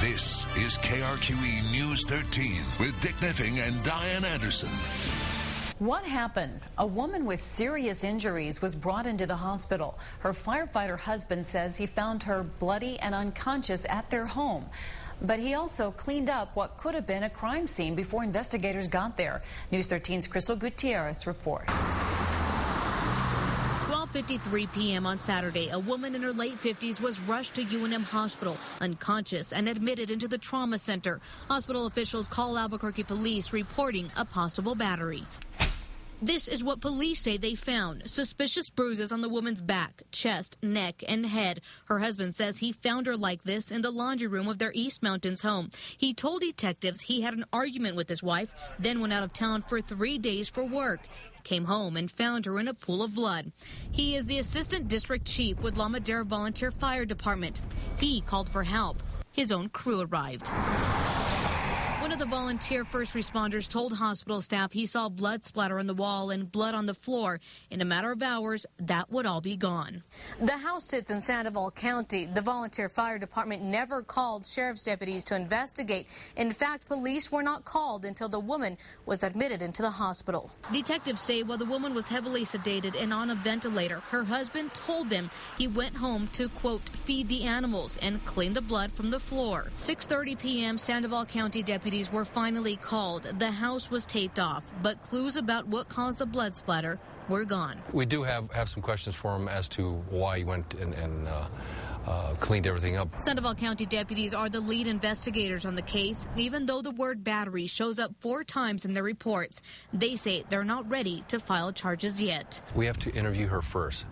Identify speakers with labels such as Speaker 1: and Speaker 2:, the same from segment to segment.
Speaker 1: This is KRQE News 13 with Dick Niffing and Diane Anderson.
Speaker 2: What happened? A woman with serious injuries was brought into the hospital. Her firefighter husband says he found her bloody and unconscious at their home. But he also cleaned up what could have been a crime scene before investigators got there. News 13's Crystal Gutierrez reports.
Speaker 3: 12:53 p.m. on Saturday, a woman in her late 50s was rushed to UNM Hospital, unconscious and admitted into the trauma center. Hospital officials call Albuquerque police reporting a possible battery. This is what police say they found. Suspicious bruises on the woman's back, chest, neck, and head. Her husband says he found her like this in the laundry room of their East Mountains home. He told detectives he had an argument with his wife, then went out of town for 3 days for work. Came home and found her in a pool of blood. He is the assistant district chief with La Madera Volunteer Fire Department. He called for help. His own crew arrived. One of the volunteer first responders told hospital staff he saw blood splatter on the wall and blood on the floor. In a matter of hours, that would all be gone. The house sits in Sandoval County. The volunteer fire department never called sheriff's deputies to investigate. In fact, police were not called until the woman was admitted into the hospital. Detectives say while the woman was heavily sedated and on a ventilator, her husband told them he went home to, quote, feed the animals and clean the blood from the floor. 6:30 p.m., Sandoval County deputies were finally called. The house was taped off, but clues about what caused the blood splatter were gone.
Speaker 4: We do have some questions for him as to why he went and cleaned everything up.
Speaker 3: Sandoval County deputies are the lead investigators on the case. Even though the word battery shows up 4 times in their reports, they say they're not ready to file charges yet.
Speaker 4: We have to interview her first.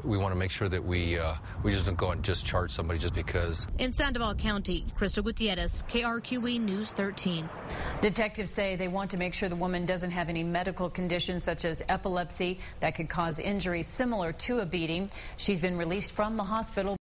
Speaker 4: We want to make sure that we just don't go and just charge somebody just because.
Speaker 3: In Sandoval County, Crystal Gutierrez, KRQE News 13.
Speaker 2: Detectives say they want to make sure the woman doesn't have any medical conditions such as epilepsy that could cause injuries similar to a beating. She's been released from the hospital.